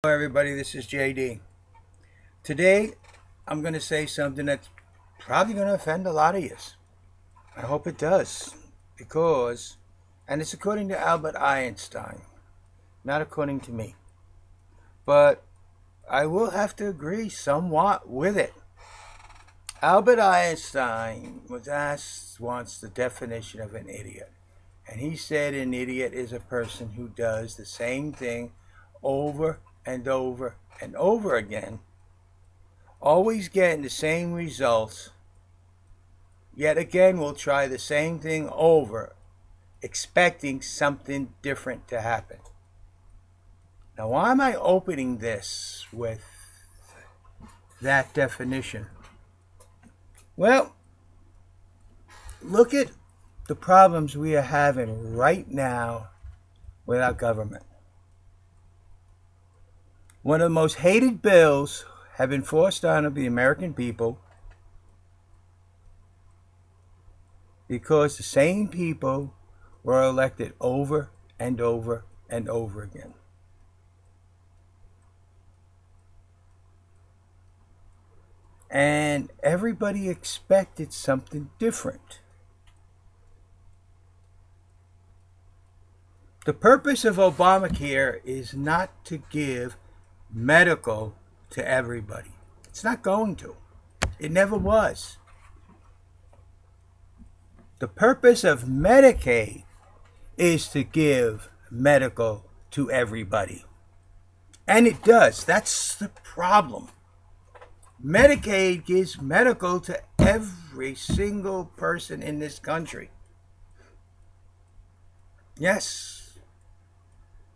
Hello everybody, this is JD. Today I'm going to say something that's probably going to offend a lot of you. I hope it does, and it's according to Albert Einstein, not according to me. But I will have to agree somewhat with it. Albert Einstein was asked once the definition of an idiot. And he said an idiot is a person who does the same thing over and over and over again, always getting the same results, yet again will try the same thing over, expecting something different to happen. Now, why am I opening this with that definition? Well, look at the problems we are having right now with our government. One of the most hated bills have been forced on the American people because the same people were elected over and over and over again. And everybody expected something different. The purpose of Obamacare is not to give medical to everybody. It's not going to. It never was. The purpose of Medicaid is to give medical to everybody. And it does. That's the problem. Medicaid gives medical to every single person in this country. Yes,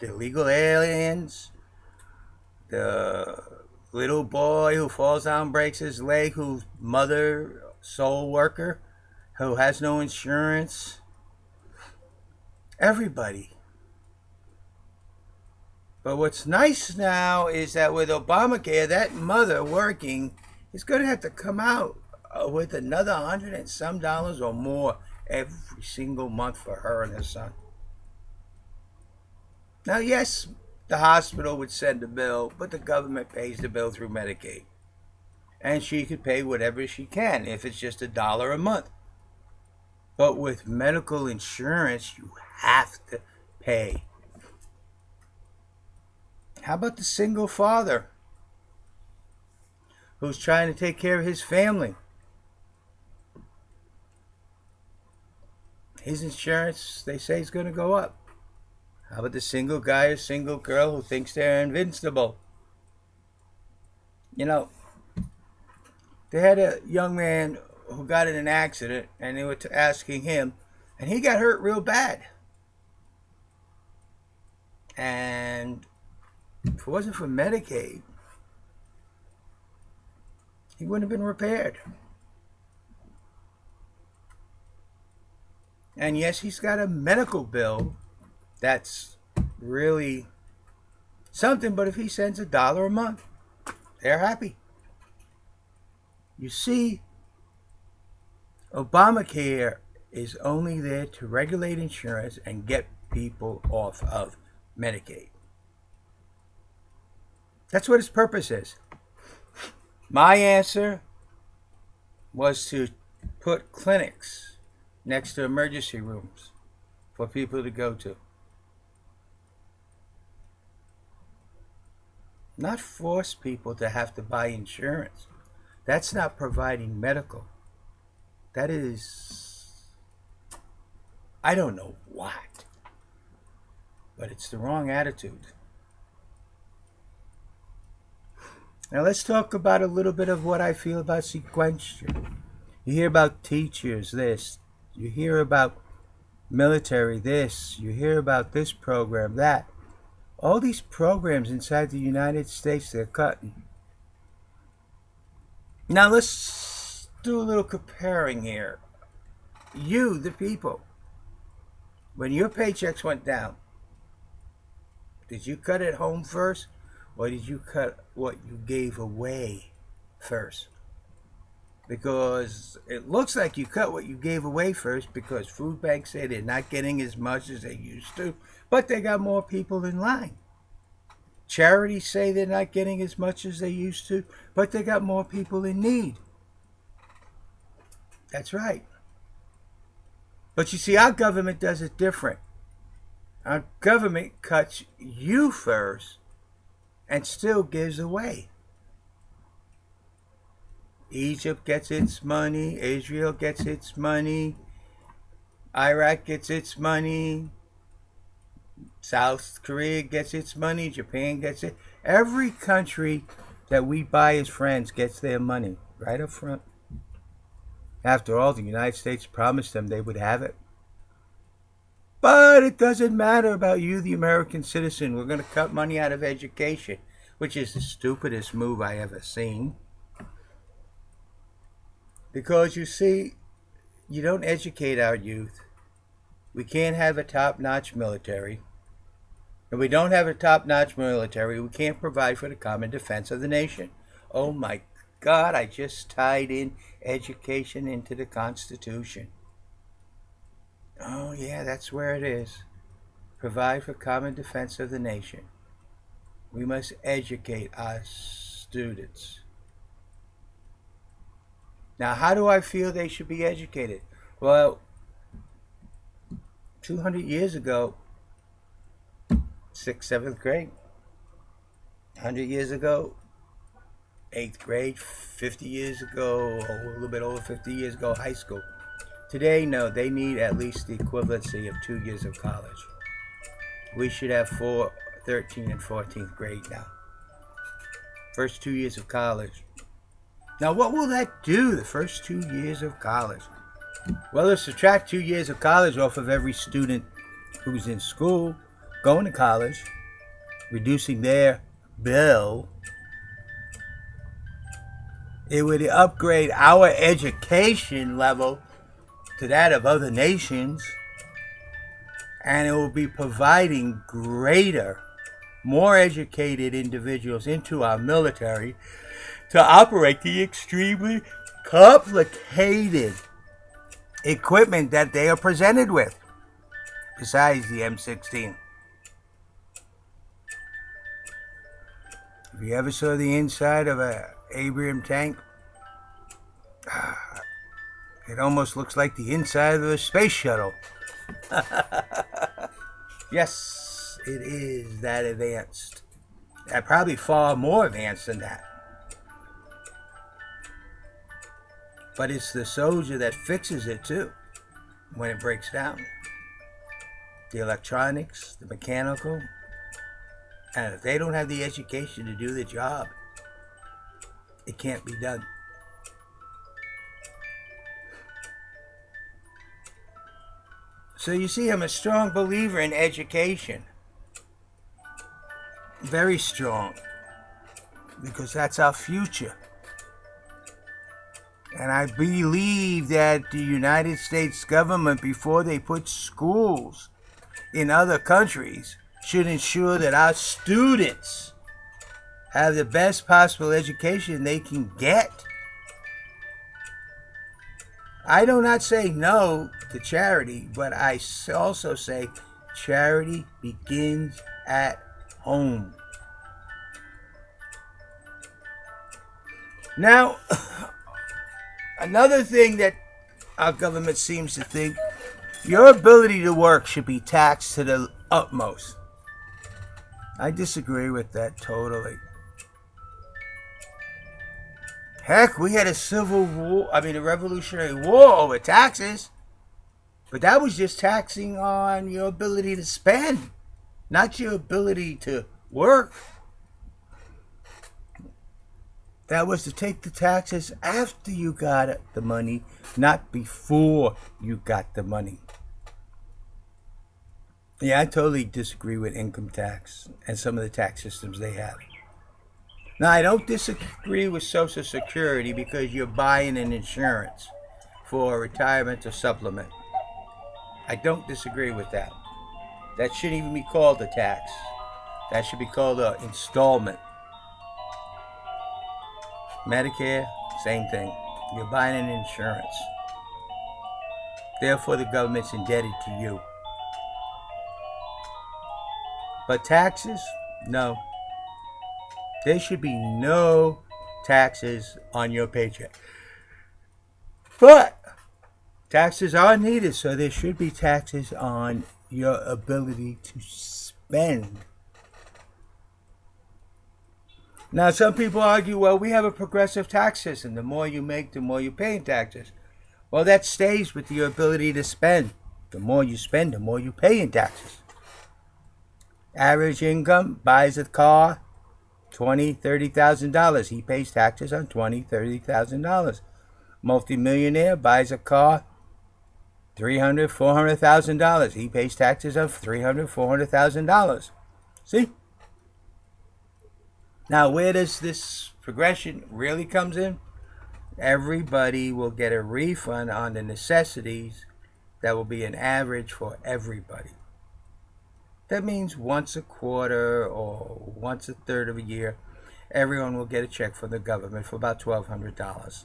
the illegal aliens, the little boy who falls down, breaks his leg, whose mother, soul worker, who has no insurance. Everybody. But what's nice now is that with Obamacare, that mother working is going to have to come out with another $100 and some or more every single month for her and her son. Now, yes, the hospital would send the bill, but the government pays the bill through Medicaid. And she could pay whatever she can if it's just $1 a month. But with medical insurance, you have to pay. How about the single father who's trying to take care of his family? His insurance, they say, is going to go up. How about the single guy or single girl who thinks they're invincible? You know, they had a young man who got in an accident, and they were asking him, and he got hurt real bad. And if it wasn't for Medicaid, he wouldn't have been repaired. And yes, he's got a medical bill that's really something, but if he sends $1 a month, they're happy. You see, Obamacare is only there to regulate insurance and get people off of Medicaid. That's what its purpose is. My answer was to put clinics next to emergency rooms for people to go to. Not force people to have to buy insurance. That's not providing medical. That is, I don't know what, but it's the wrong attitude. Now let's talk about a little bit of what I feel about sequential. You hear about teachers, this. You hear about military, this. You hear about this program, that. All these programs inside the United States, they're cutting. Now let's do a little comparing here. You, the people, when your paychecks went down, did you cut it home first, or did you cut what you gave away first? Because it looks like you cut what you gave away first, because food banks say they're not getting as much as they used to, but they got more people in line. Charities say they're not getting as much as they used to, but they got more people in need. That's right. But you see, our government does it different. Our government cuts you first and still gives away. Egypt gets its money, Israel gets its money, Iraq gets its money, South Korea gets its money, Japan gets it. Every country that we buy as friends gets their money right up front. After all, the United States promised them they would have it. But it doesn't matter about you, the American citizen. We're going to cut money out of education, which is the stupidest move I ever seen. Because you see, you don't educate our youth. We can't have a top-notch military. If we don't have a top-notch military, we can't provide for the common defense of the nation. Oh my God, I just tied in education into the Constitution. Oh yeah, that's where it is. Provide for common defense of the nation. We must educate our students. Now, how do I feel they should be educated? Well, 200 years ago, 6th, 7th grade. 100 years ago, 8th grade. 50 years ago, a little bit over 50 years ago, high school. Today, no, they need at least the equivalency of 2 years of college. We should have 13th and 14th grade now. First 2 years of college. Now, what will that do, the first 2 years of college? Well, it'll subtract 2 years of college off of every student who's in school, going to college, reducing their bill. It would upgrade our education level to that of other nations, and it will be providing greater, more educated individuals into our military to operate the extremely complicated equipment that they are presented with, besides the M16. If you ever saw the inside of a Abraham tank, it almost looks like the inside of a space shuttle. Yes, it is that advanced. Probably far more advanced than that. But it's the soldier that fixes it too when it breaks down. The electronics, the mechanical. And if they don't have the education to do the job, it can't be done. So you see, I'm a strong believer in education. Very strong. Because that's our future. And I believe that the United States government, before they put schools in other countries, should ensure that our students have the best possible education they can get. I do not say no to charity, but I also say charity begins at home. Now, another thing that our government seems to think, your ability to work should be taxed to the utmost. I disagree with that totally. Heck, we had a Revolutionary War over taxes. But that was just taxing on your ability to spend, not your ability to work. That was to take the taxes after you got the money, not before you got the money. Yeah, I totally disagree with income tax and some of the tax systems they have. Now, I don't disagree with Social Security because you're buying an insurance for a retirement or supplement. I don't disagree with that. That shouldn't even be called a tax. That should be called an installment. Medicare, same thing. You're buying an insurance. Therefore, the government's indebted to you. But taxes? No. There should be no taxes on your paycheck. But taxes are needed, so there should be taxes on your ability to spend. Now, some people argue, well, we have a progressive tax system. The more you make, the more you pay in taxes. Well, that stays with your ability to spend. The more you spend, the more you pay in taxes. Average income buys a car, $20,000, $30,000. He pays taxes on $20,000, $30,000. Multimillionaire buys a car, $300,000, $400,000. He pays taxes of $300,000, $400,000. See? Now, where does this progression really comes in? Everybody will get a refund on the necessities that will be an average for everybody. That means once a quarter or once a third of a year, everyone will get a check from the government for about $1,200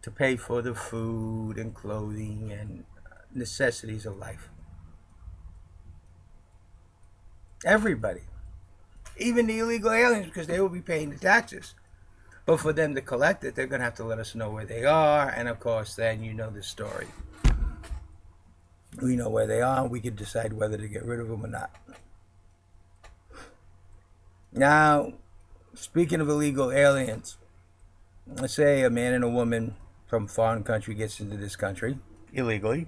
to pay for the food and clothing and necessities of life. Everybody. Even the illegal aliens, because they will be paying the taxes. But for them to collect it, they're going to have to let us know where they are. And of course, then you know the story. We know where they are. We can decide whether to get rid of them or not. Now, speaking of illegal aliens, let's say a man and a woman from a foreign country gets into this country illegally.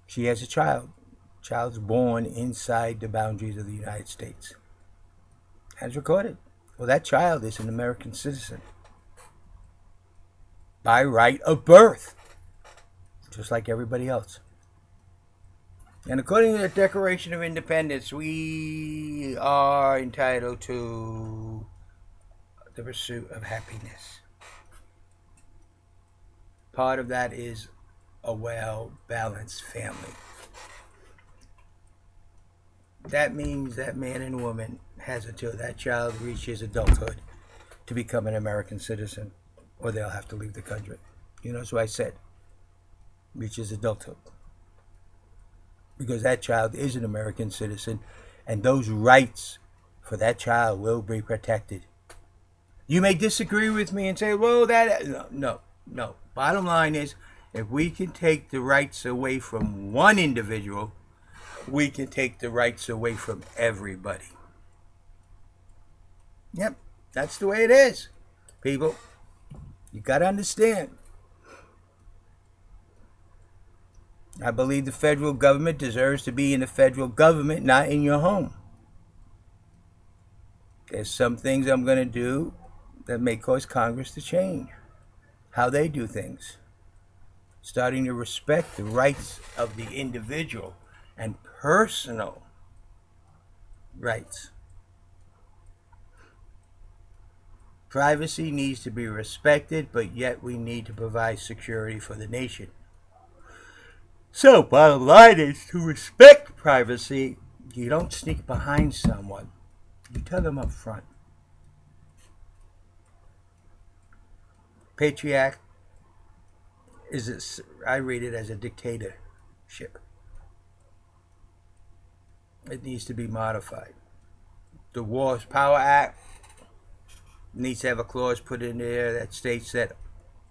She has a child. Child's born inside the boundaries of the United States. As recorded. Well, that child is an American citizen by right of birth, just like everybody else. And according to the Declaration of Independence, we are entitled to the pursuit of happiness. Part of that is a well-balanced family. That means that man and woman has until that child reaches adulthood to become an American citizen, or they'll have to leave the country. You know, so I said, reaches adulthood. Because that child is an American citizen, and those rights for that child will be protected. You may disagree with me and say, well, no. Bottom line is, if we can take the rights away from one individual, we can take the rights away from everybody. Yep, that's the way it is, people. You got to understand. I believe the federal government deserves to be in the federal government, not in your home. There's some things I'm going to do that may cause Congress to change how they do things. Starting to respect the rights of the individual and personal rights. Privacy needs to be respected, but yet we need to provide security for the nation. So, bottom line is to respect privacy. You don't sneak behind someone. You tell them up front. Patriarch I read it as a dictatorship. It needs to be modified. The Wars Power Act needs to have a clause put in there that states that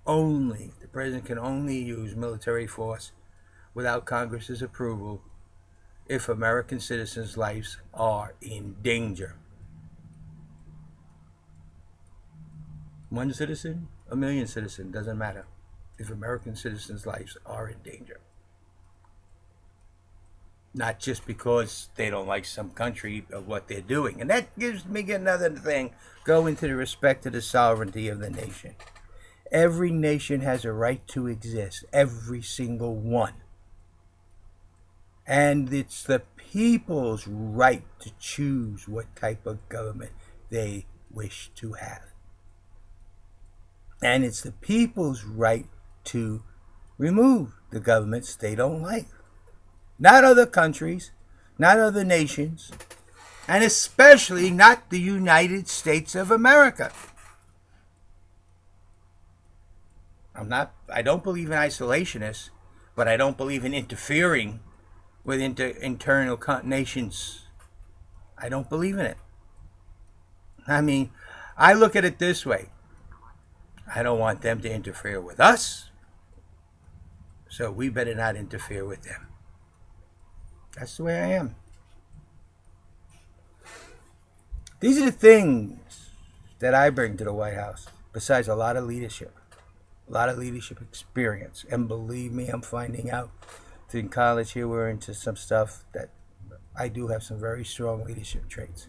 the president can only use military force without Congress's approval if American citizens' lives are in danger. One citizen, a million citizens, doesn't matter if American citizens' lives are in danger. Not just because they don't like some country of what they're doing. And that gives me another thing, go into the respect of the sovereignty of the nation. Every nation has a right to exist, every single one. And it's the people's right to choose what type of government they wish to have. And it's the people's right to remove the governments they don't like. Not other countries, not other nations, and especially not the United States of America. I don't believe in isolationists, but I don't believe in interfering with internal nations. I don't believe in it. I mean, I look at it this way. I don't want them to interfere with us, so we better not interfere with them. That's the way I am. These are the things that I bring to the White House, besides a lot of leadership experience. And believe me, I'm finding out in college here we're into some stuff that I do have some very strong leadership traits.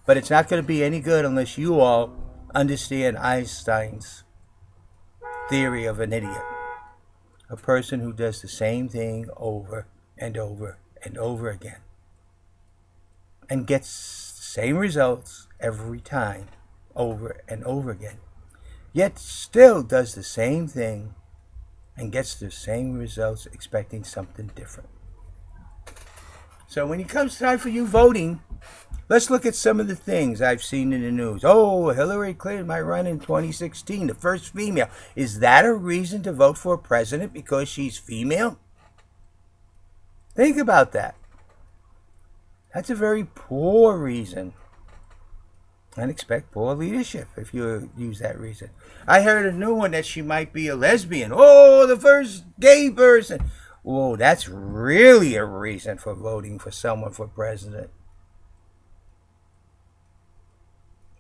But it's not going to be any good unless you all understand Einstein's theory of an idiot. A person who does the same thing over and over and over again and gets the same results every time over and over again, yet still does the same thing and gets the same results expecting something different. So when it comes time for you voting, let's look at some of the things I've seen in the news. Oh, Hillary Clinton might run in 2016, the first female. Is that a reason to vote for a president because she's female? Think about that. That's a very poor reason. And expect poor leadership if you use that reason. I heard a new one that she might be a lesbian. Oh, the first gay person. Whoa, that's really a reason for voting for someone for president.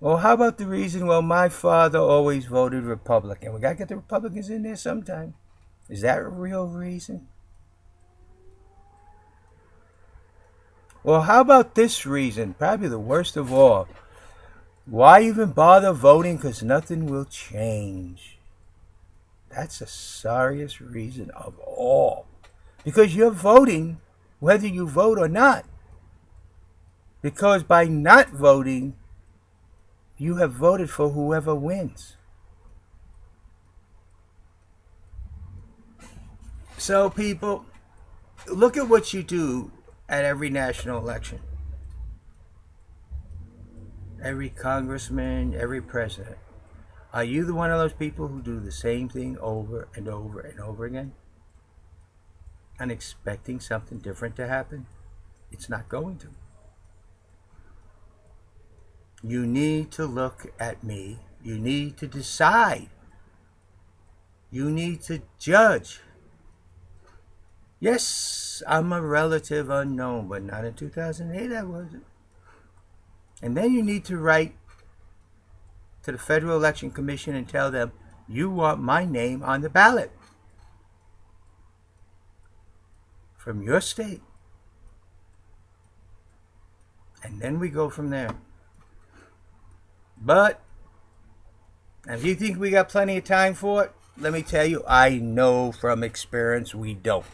Well, how about the reason, well, my father always voted Republican. We got to get the Republicans in there sometime. Is that a real reason? Well, how about this reason? Probably the worst of all. Why even bother voting? Because nothing will change. That's the sorriest reason of all. Because you're voting whether you vote or not. Because by not voting, you have voted for whoever wins. So people, look at what you do at every national election. Every congressman, every president. Are you the one of those people who do the same thing over and over and over again? And expecting something different to happen? It's not going to. You need to look at me. You need to decide. You need to judge. Yes, I'm a relative unknown, but not in 2008 I wasn't. And then you need to write to the Federal Election Commission and tell them you want my name on the ballot from your state. And then we go from there. But if you think we got plenty of time for it, let me tell you, I know from experience we don't.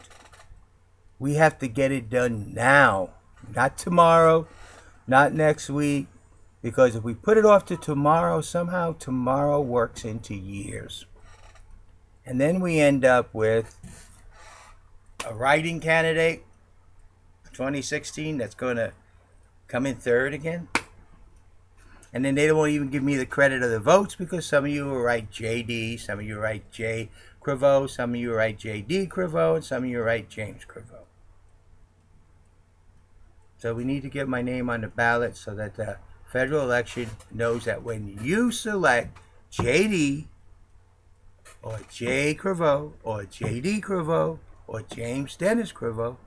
We have to get it done now, not tomorrow, not next week, because if we put it off to tomorrow, somehow tomorrow works into years. And then we end up with a writing candidate, 2016, that's going to come in third again. And then they won't even give me the credit of the votes because some of you will write JD, some of you write J. Crivo, some of you write JD Crivo, and some of you write James Crivo. So we need to get my name on the ballot so that the federal election knows that when you select JD or J. Crivo or JD Crivo or James Dennis Crivo,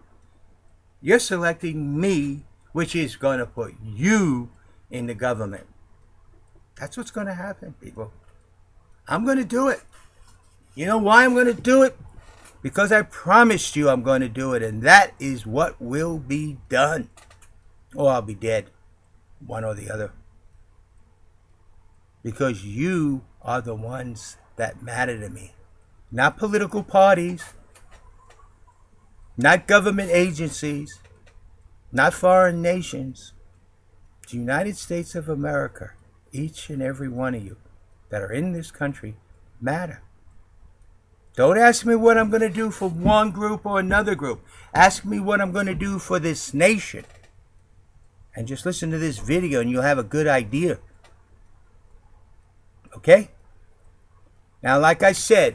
you're selecting me, which is going to put you in the government. That's what's going to happen, people. I'm going to do it. You know why I'm going to do it? Because I promised you I'm going to do it, and that is what will be done. Or I'll be dead, one or the other. Because you are the ones that matter to me. Not political parties, not government agencies, not foreign nations. The United States of America, each and every one of you that are in this country matter. Don't ask me what I'm going to do for one group or another group. Ask me what I'm going to do for this nation. And just listen to this video and you'll have a good idea. Okay? Now, like I said,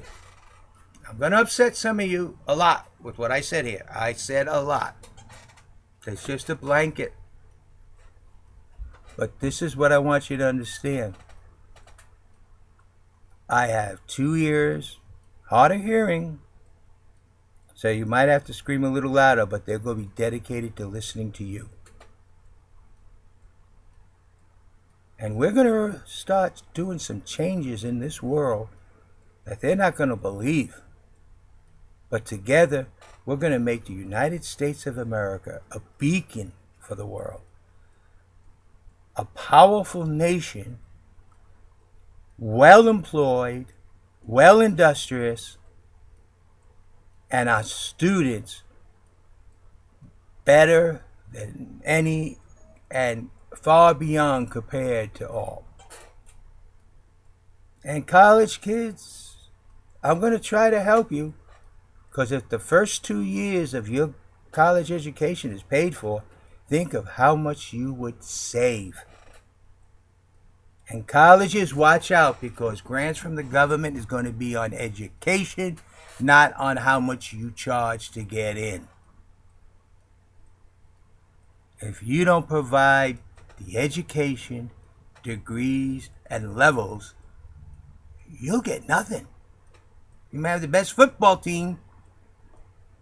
I'm going to upset some of you a lot with what I said here. I said a lot. It's just a blanket. But this is what I want you to understand. I have 2 ears, hard of hearing, so you might have to scream a little louder, but they're going to be dedicated to listening to you. And we're going to start doing some changes in this world that they're not going to believe. But together, we're going to make the United States of America a beacon for the world. A powerful nation, well employed, well industrious, and our students better than any and far beyond compared to all. And college kids, I'm going to try to help you, because if the first 2 years of your college education is paid for, think of how much you would save. And colleges, watch out, because grants from the government is going to be on education, not on how much you charge to get in. If you don't provide the education, degrees, and levels, you'll get nothing. You may have the best football team,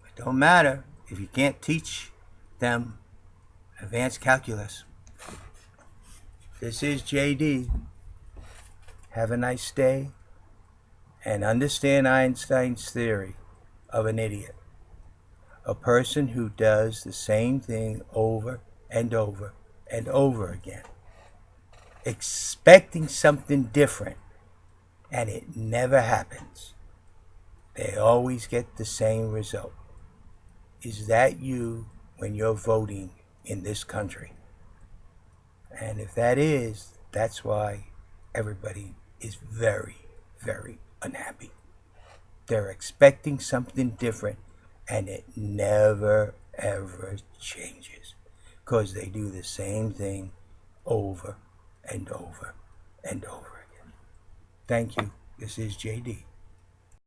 but it don't matter if you can't teach them advanced calculus. This is JD. Have a nice day, and understand Einstein's theory of an idiot. A person who does the same thing over and over and over again, expecting something different, and it never happens. They always get the same result. Is that you when you're voting in this country? And if that is, that's why everybody is very, very unhappy. They're expecting something different, and it never, ever changes, because they do the same thing over and over and over again. Thank you. This is JD.